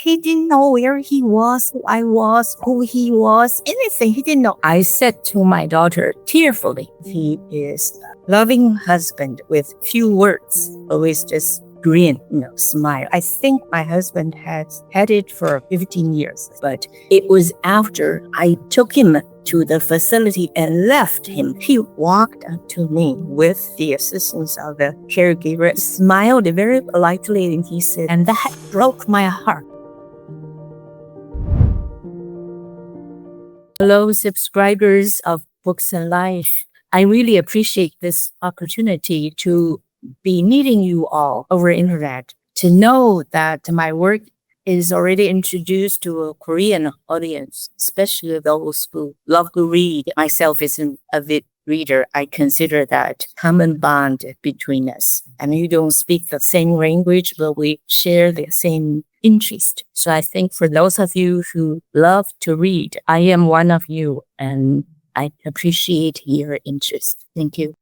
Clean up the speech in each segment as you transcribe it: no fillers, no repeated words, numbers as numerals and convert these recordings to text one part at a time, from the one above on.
He didn't know where he was, who I was, who he was, anything. He didn't know. I said to my daughter tearfully, he is a loving husband with few words, always just grin, smile. I think my husband has had it for 15 years, but it was after I took him to the facility and left him. He walked up to me with the assistance of the caregiver, smiled very politely, and he said, and that broke my heart. Hello, subscribers of Books and Life. I really appreciate this opportunity to be meeting you all over internet, to know that my work is already introduced to a Korean audience, especially those who love to read. Myself is an avid reader. I consider that common bond between us. And we don't speak the same language, but we share the same interest. So I think for those of you who love to read, I am one of you, and I appreciate your interest. Thank you.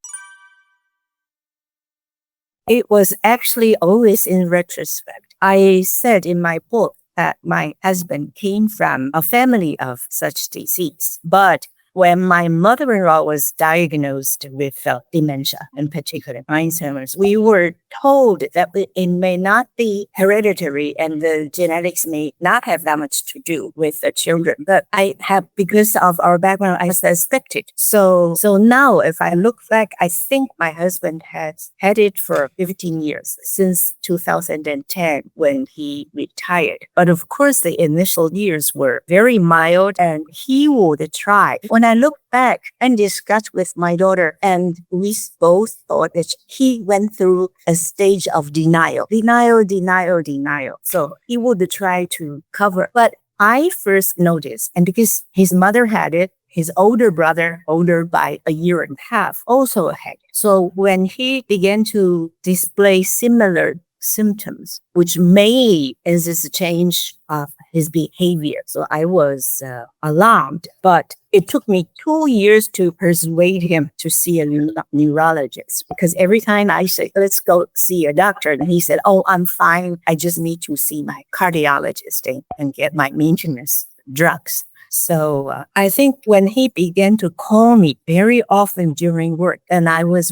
It was actually always in retrospect. I said in my book that my husband came from a family of such disease. But when my mother-in-law was diagnosed with dementia, in particular Alzheimer's, we were told that it may not be hereditary and the genetics may not have that much to do with the children. But I have, because of our background, I suspected. So now if I look back, I think my husband has had it for 15 years, since 2010 when he retired. But of course, the initial years were very mild, and he would try. When I look back and discussed with my daughter, and we both thought that he went through a stage of denial. So he would try to cover. But I first noticed, and because his mother had it, his older brother, older by a year and a half, also had it. So when he began to display similar symptoms, which may is this change of his behavior. So I was alarmed, but it took me 2 years to persuade him to see a neurologist, because every time I say, let's go see a doctor, and he said, oh, I'm fine. I just need to see my cardiologist and get my maintenance drugs. So I think when he began to call me very often during work, and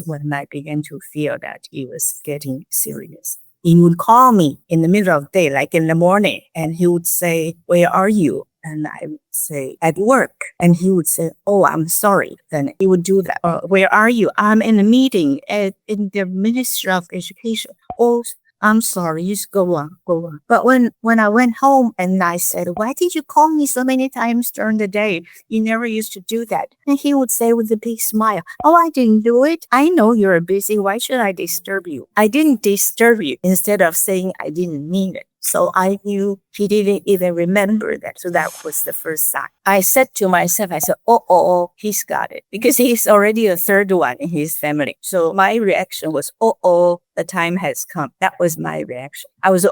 when I began to feel that he was getting serious. He would call me in the middle of the day, like in the morning, and he would say, where are you? And I would say, at work. And he would say, oh, I'm sorry. Then he would do that. Or, where are you? I'm in a meeting in the Ministry of Education. Oh, I'm sorry, just go on. But when I went home and I said, why did you call me so many times during the day? You never used to do that. And he would say with a big smile, oh, I didn't do it. I know you're busy. Why should I disturb you? I didn't disturb you, instead of saying I didn't mean it. So I knew he didn't even remember that. So that was the first sign. I said to myself, I said, oh, he's got it. Because he's already a third one in his family. So my reaction was, the time has come. That was my reaction. I was,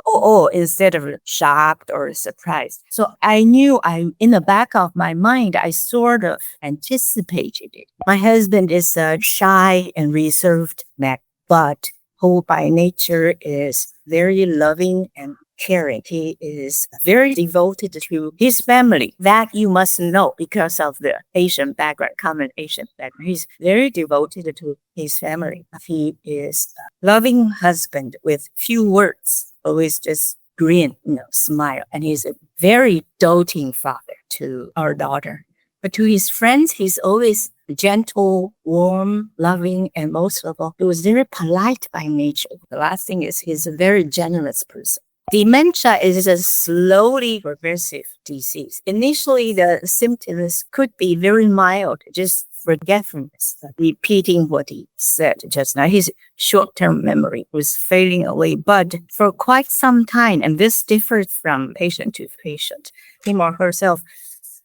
instead of shocked or surprised. So I knew in the back of my mind, I sort of anticipated it. My husband is a shy and reserved man, but who by nature is very loving and caring. He is very devoted to his family. That you must know because of the Asian background, common Asian background. He's very devoted to his family. He is a loving husband with few words, always just grin, smile. And he's a very doting father to our daughter. But to his friends, he's always gentle, warm, loving, and most of all, he was very polite by nature. The last thing is he's a very generous person. Dementia is a slowly progressive disease. Initially, the symptoms could be very mild, just forgetfulness, repeating what he said just now. His short-term memory was fading away, but for quite some time, and this differs from patient to patient, him or herself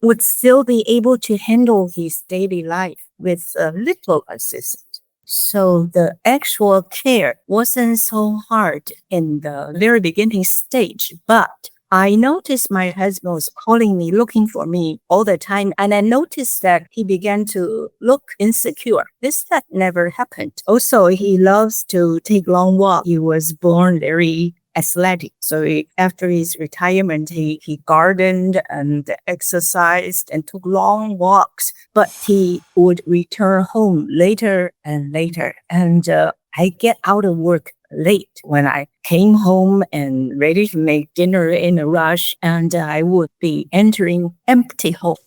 would still be able to handle his daily life with a little assistance. So the actual care wasn't so hard in the very beginning stage, but I noticed my husband was calling me, looking for me all the time. And I noticed that he began to look insecure. This had never happened. Also, he loves to take long walks. He was born very athletic. So after his retirement, he gardened and exercised and took long walks, but he would return home later and later. And I get out of work late when I came home and ready to make dinner in a rush, and I would be entering empty home.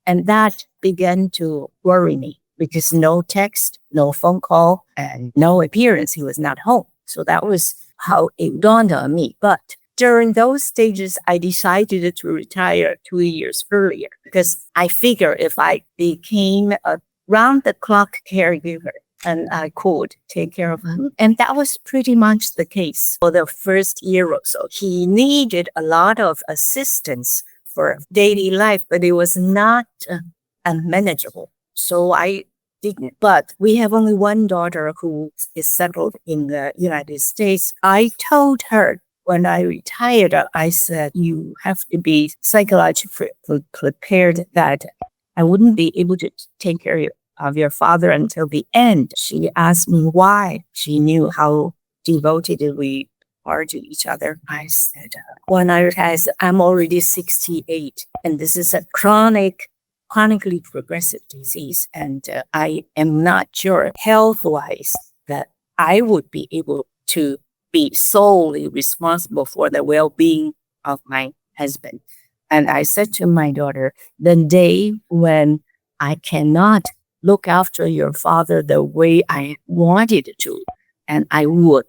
And that began to worry me because no text, no phone call, and no appearance. He was not home. So that was how it dawned on me. But during those stages, I decided to retire 2 years earlier because I figure if I became a round-the-clock caregiver, and I could take care of him. And that was pretty much the case for the first year or so. He needed a lot of assistance for daily life, but it was not unmanageable. So I didn't. But we have only one daughter who is settled in the United States. I told her when I retired, I said, you have to be psychologically prepared that I wouldn't be able to take care of your father until the end. She asked me why. She knew how devoted we are to each other. I said, when I realized I'm already 68, and this is a chronically progressive disease, and I am not sure health-wise that I would be able to be solely responsible for the well-being of my husband. And I said to my daughter, the day when I cannot look after your father the way I wanted to, and I would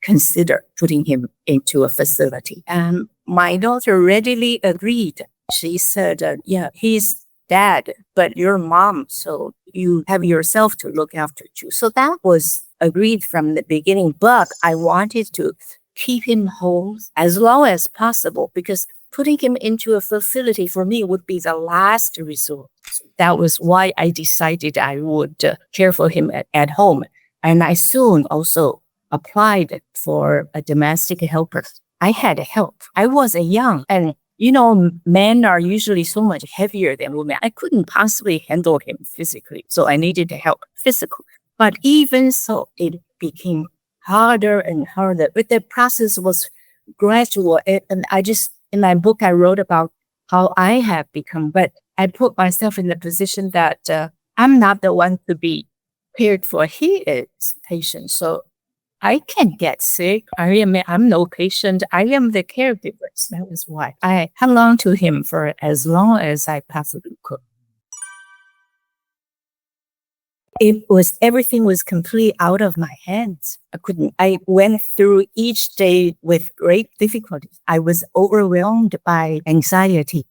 consider putting him into a facility. And my daughter readily agreed. She said, yeah, he's dad, but you're mom, so you have yourself to look after too. So that was agreed from the beginning, but I wanted to keep him home as long as possible because putting him into a facility for me would be the last resort. That was why I decided I would care for him at home. And I soon also applied for a domestic helper. I had help. I was young, and men are usually so much heavier than women. I couldn't possibly handle him physically, so I needed help physically. But even so, it became harder and harder. But the process was gradual, and in my book, I wrote about how I have become, but I put myself in the position that I'm not the one to be cared for. He is patient, so I can get sick. I'm no patient. I am the caregiver. So that was why I hung on to him for as long as I possibly could. Everything was completely out of my hands. I went through each day with great difficulty. I was overwhelmed by anxiety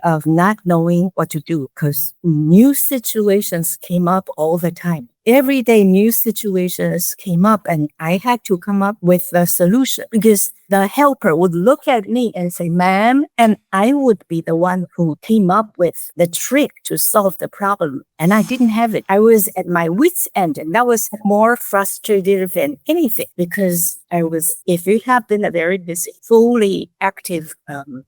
of not knowing what to do because new situations came up all the time. Every day new situations came up and I had to come up with a solution because the helper would look at me and say, ma'am, and I would be the one who came up with the trick to solve the problem. And I didn't have it. I was at my wit's end, and that was more frustrated than anything because if you have been a very busy, fully active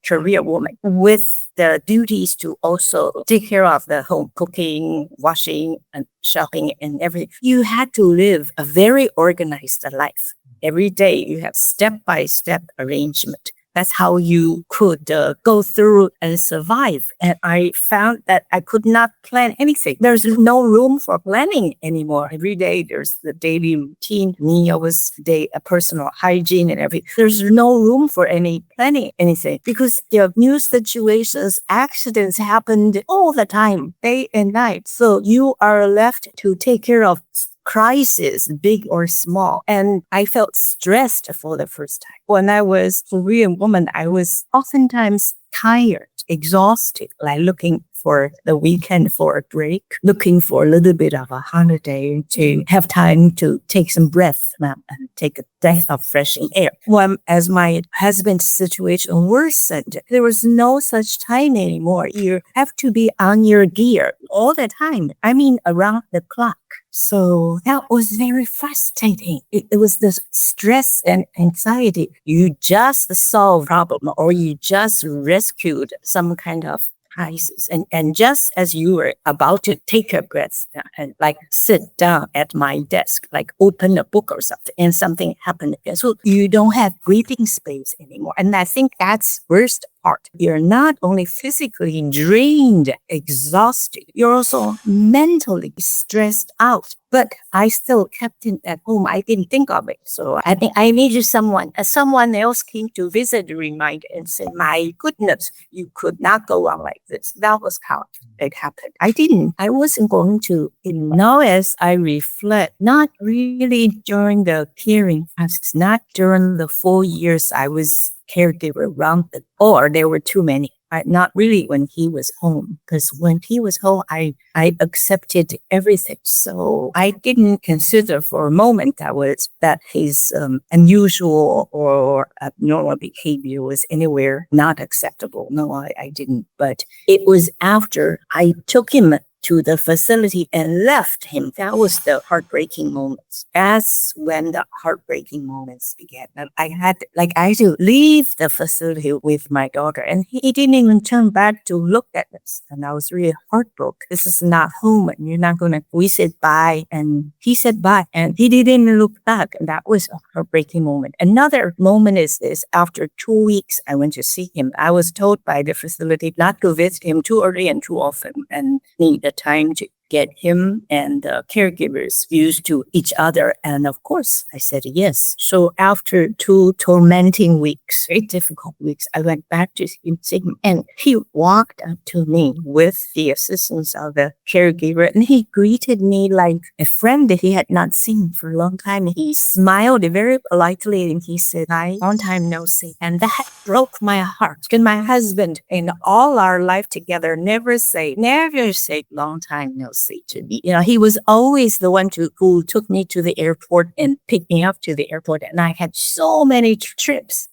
career woman with the duties to also take care of the home, cooking, washing, and shopping and everything, you had to live a very organized life. Every day you have step-by-step arrangement. That's how you could go through and survive. And I found that I could not plan anything. There's no room for planning anymore. Every day there's the daily routine, meals, personal hygiene and everything. There's no room for any planning anything because there are new situations, accidents happened all the time, day and night. So you are left to take care of crisis, big or small. And I felt stressed for the first time. When I was a Korean woman, I was oftentimes tired, exhausted, like looking for the weekend for a break, looking for a little bit of a holiday to have time to take some breath and take a breath of fresh air. Well, as my husband's situation worsened, there was no such time anymore. You have to be on your gear all the time. I mean, around the clock. So that was very frustrating. It was the stress and anxiety. You just solved a problem or you just rescued some kind of crisis. And just as you were about to take a breath and like sit down at my desk, like open a book or something, and something happened again. So you don't have breathing space anymore. And I think that's worst part. You're not only physically drained, exhausted, you're also mentally stressed out. But I still kept it at home. I didn't think of it. So I think I needed someone else came to visit the reminder and said, my goodness, you could not go on like this. That was how it happened. I wasn't going to. Now as I reflect, not really during the caring process, not during the 4 years I was caregiver around them, or there were too many. Not really when he was home, because when he was home, I accepted everything. So I didn't consider for a moment that his unusual or abnormal behavior was anywhere not acceptable. No, I didn't. But it was after I took him to the facility and left him. That was the heartbreaking moments. That's when the heartbreaking moments began. And I had to leave the facility with my daughter, and he didn't even turn back to look at us. And I was really heartbroken. This is not home, and you're not gonna. We said bye, and he said bye, and he didn't look back. And that was a heartbreaking moment. Another moment is this: after 2 weeks, I went to see him. I was told by the facility not to visit him too early and too often, and need the time to get him and the caregivers used to each other. And of course, I said yes. So after 2 tormenting weeks, very difficult weeks, I went back to see him. And he walked up to me with the assistance of the caregiver, and he greeted me like a friend that he had not seen for a long time. He smiled very politely and he said, "Hi, long time no see." And that broke my heart. Because my husband, in all our life together, never said long time no see to me. He was always the one who took me to the airport and picked me up to the airport. And I had so many trips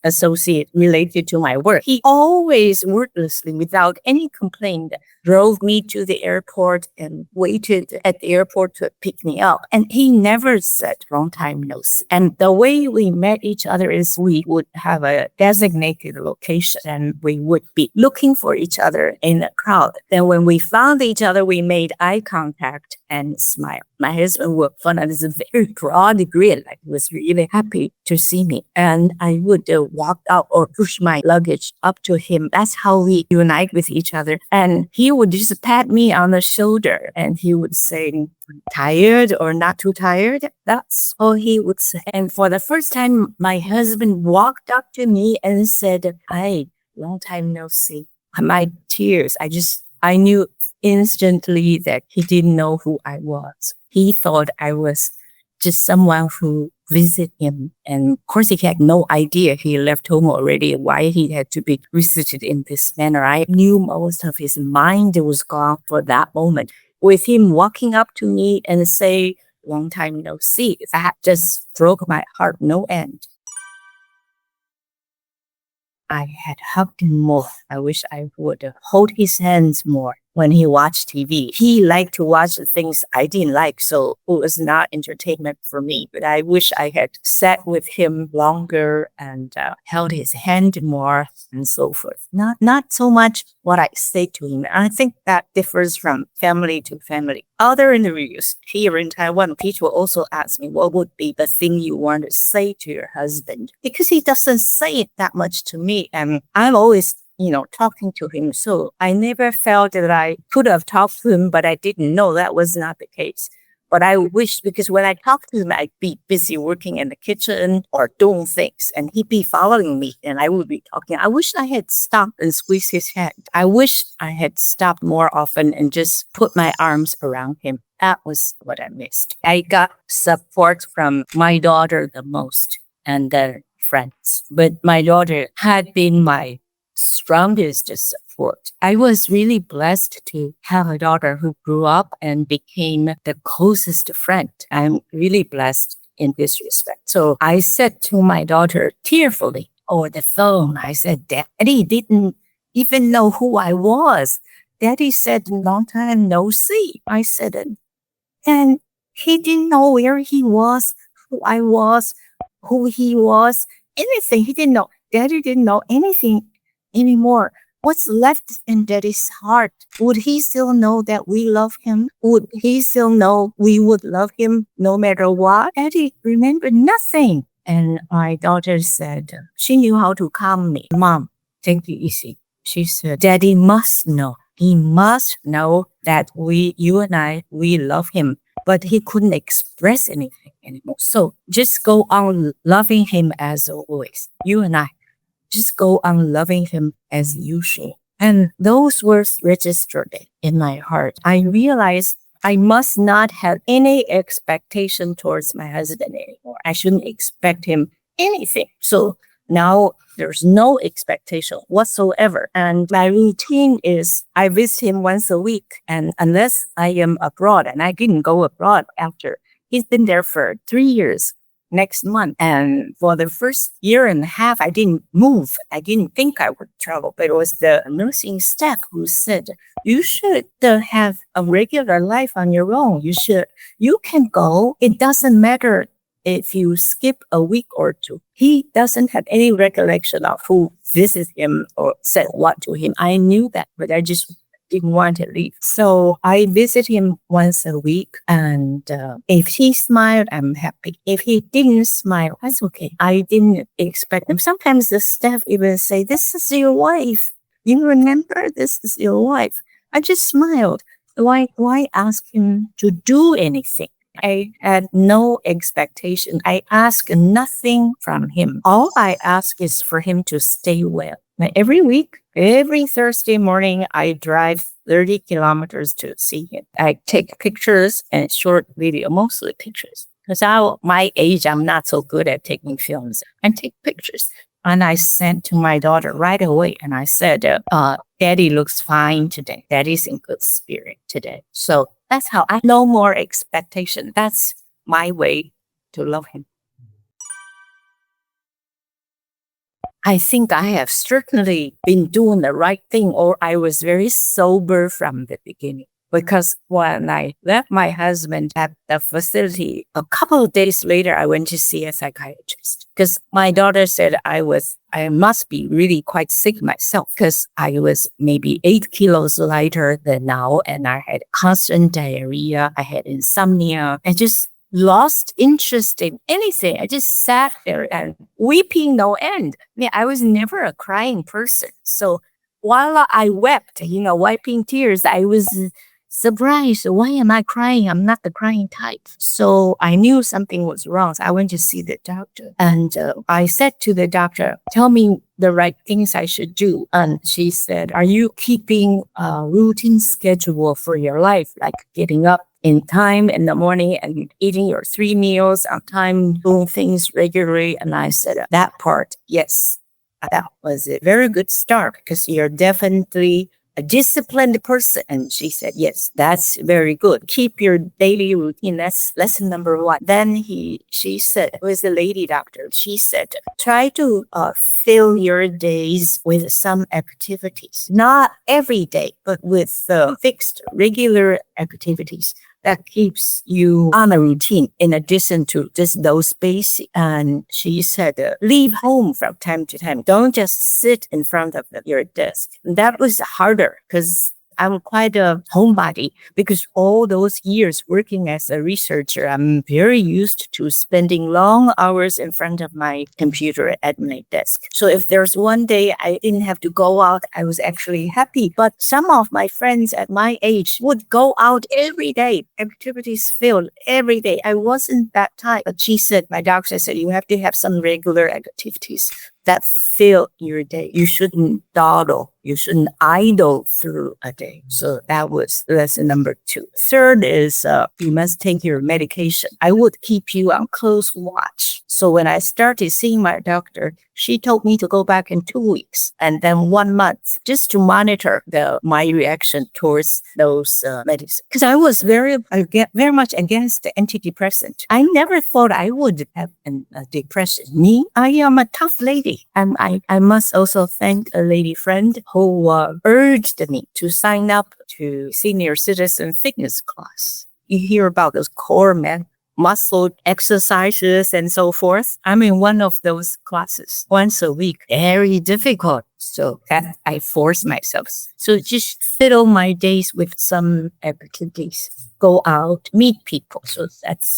related to my work. He always wordlessly, without any complaint, drove me to the airport and waited at the airport to pick me up. And he never said long time no see. And the way we met each other is we would have a designated location and we would be looking for each other in a crowd. Then when we found each other, we made eye contact and smiled. My husband would fun at this very broad grin, like he was really happy to see me. And I would walk out or push my luggage up to him. That's how we unite with each other. And he would just pat me on the shoulder and he would say, "Tired or not too tired?" That's all he would say. And for the first time, my husband walked up to me and said, "Hi, long time no see." My tears, I knew instantly that he didn't know who I was. He thought I was just someone who visited him. And of course, he had no idea he left home already, why he had to be visited in this manner. I knew most of his mind was gone for that moment. With him walking up to me and say, "Long time no see," that just broke my heart no end. I had hugged him more. I wish I would hold his hands more when he watched TV. He liked to watch the things I didn't like, so it was not entertainment for me. But I wish I had sat with him longer and held his hand more and so forth. Not so much what I say to him. I think that differs from family to family. Other interviews here in Taiwan, people also ask me, what would be the thing you want to say to your husband? Because he doesn't say it that much to me. And I'm always talking to him. So I never felt that I could have talked to him, but I didn't know that was not the case. But I wish, because when I talked to him, I'd be busy working in the kitchen or doing things, and he'd be following me, and I would be talking. I wish I had stopped and squeezed his hand. I wish I had stopped more often and just put my arms around him. That was what I missed. I got support from my daughter the most and their friends. But my daughter had been my strongest support. I was really blessed to have a daughter who grew up and became the closest friend. I'm really blessed in this respect. So I said to my daughter tearfully over the phone, I said, "Daddy didn't even know who I was. Daddy said, long time no see." I said it. And he didn't know where he was, who I was, who he was, anything. He didn't know. Daddy didn't know anything anymore. What's left in Daddy's heart? Would he still know that we love him? Would he still know we would love him no matter what? Daddy remembered nothing. And my daughter said, she knew how to calm me. Mom, take it easy. She said, Daddy must know. He must know that you and I, we love him. But he couldn't express anything anymore. So just go on loving him as always. You and I, just go on loving him as usual. And those words registered in my heart. I realized I must not have any expectation towards my husband anymore. I shouldn't expect him anything. So now there's no expectation whatsoever. And my routine is I visit him once a week. And unless I am abroad, and I didn't go abroad after, he's been there for 3 years next month. And for the first year and a half, I didn't move. I didn't think I would travel, but it was the nursing staff who said, you should have a regular life on your own. You can go. It doesn't matter if you skip a week or two. He doesn't have any recollection of who visited him or said what to him. I knew that, but I just didn't want to leave. So I visit him once a week. And if he smiled, I'm happy. If he didn't smile, that's okay. I didn't expect him. Sometimes the staff even say, this is your wife. You remember this is your wife. I just smiled. Why ask him to do anything? I had no expectation. I asked nothing from him. All I ask is for him to stay well. Now, every week, every Thursday morning, I drive 30 kilometers to see him. I take pictures and short video, mostly pictures. Because my age, I'm not so good at taking films. I take pictures. And I sent to my daughter right away. And I said, Daddy looks fine today. Daddy's in good spirit today. So that's how no more expectation. That's my way to love him. I think I have certainly been doing the right thing, or I was very sober from the beginning. Because when I left my husband at the facility, a couple of days later, I went to see a psychiatrist. Because my daughter said I must be really quite sick myself, because I was maybe 8 kilos lighter than now, and I had constant diarrhea, I had insomnia, I just lost interest in anything. I just sat there and weeping no end. I was never a crying person. So while I wept, wiping tears, I was surprised. Why am I crying? I'm not the crying type. So I knew something was wrong. So I went to see the doctor. And I said to the doctor, tell me the right things I should do. And she said, are you keeping a routine schedule for your life? Like getting up in time in the morning and eating your 3 meals on time, doing things regularly. And I said, that part, yes. That was a very good start because you're definitely a disciplined person. And she said, yes, that's very good. Keep your daily routine. That's lesson number 1. Then she said, it was a lady doctor. She said, try to fill your days with some activities, not every day, but with fixed regular activities that keeps you on a routine in addition to just those basic. And she said, leave home from time to time. Don't just sit in front of your desk. That was harder because I'm quite a homebody because all those years working as a researcher, I'm very used to spending long hours in front of my computer at my desk. So if there's one day I didn't have to go out, I was actually happy. But some of my friends at my age would go out every day, activities filled every day. I wasn't that type. But she said, my doctor said, you have to have some regular activities that fill your day. You shouldn't dawdle. You shouldn't idle through a day. So that was lesson number 2. Third is you must take your medication. I would keep you on close watch. So when I started seeing my doctor, she told me to go back in 2 weeks and then 1 month just to monitor my reaction towards those medicines. Because I was very much against the antidepressant. I never thought I would have a depression. Me, I am a tough lady. And I must also thank a lady friend who urged me to sign up to senior citizen fitness class. You hear about those core muscle exercises and so forth. I'm in one of those classes once a week. Very difficult So that I force myself. So just fill my days with some activities. Go out, meet people. So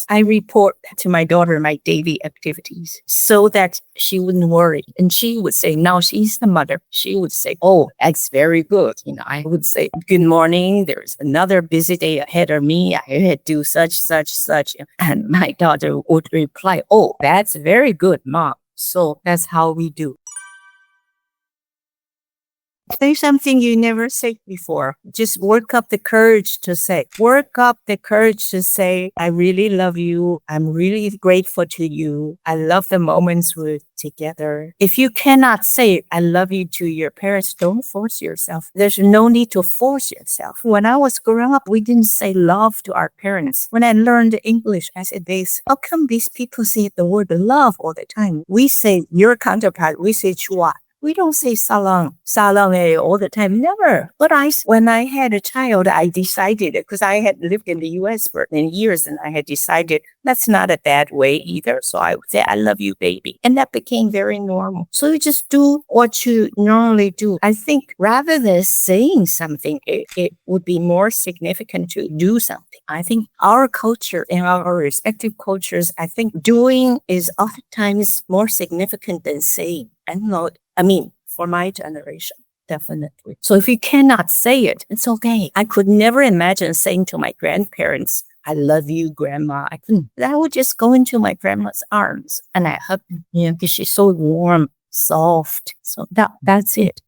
I report to my daughter my daily activities so that she wouldn't worry. And she would say, now she's the mother. She would say, oh, that's very good. I would say, good morning. There's another busy day ahead of me. I had to do such. And my daughter would reply, oh, that's very good, Mom. So that's how we do. Say something you never said before. Just work up the courage to say. Work up the courage to say, I really love you. I'm really grateful to you. I love the moments we're together. If you cannot say, I love you to your parents, don't force yourself. There's no need to force yourself. When I was growing up, we didn't say love to our parents. When I learned English, I said this, how come these people say the word love all the time? We say, your counterpart, we say chua. We don't say salang all the time. Never. But when I had a child, I decided, because I had lived in the US for many years, and I had decided that's not a bad way either. So I would say, I love you, baby. And that became very normal. So you just do what you normally do. I think rather than saying something, it would be more significant to do something. I think our culture and our respective cultures, I think doing is oftentimes more significant than saying. For my generation, definitely. So if you cannot say it, it's okay. I could never imagine saying to my grandparents, I love you, Grandma. I would just go into my grandma's arms and I hug her, because she's so warm, soft. So that's it.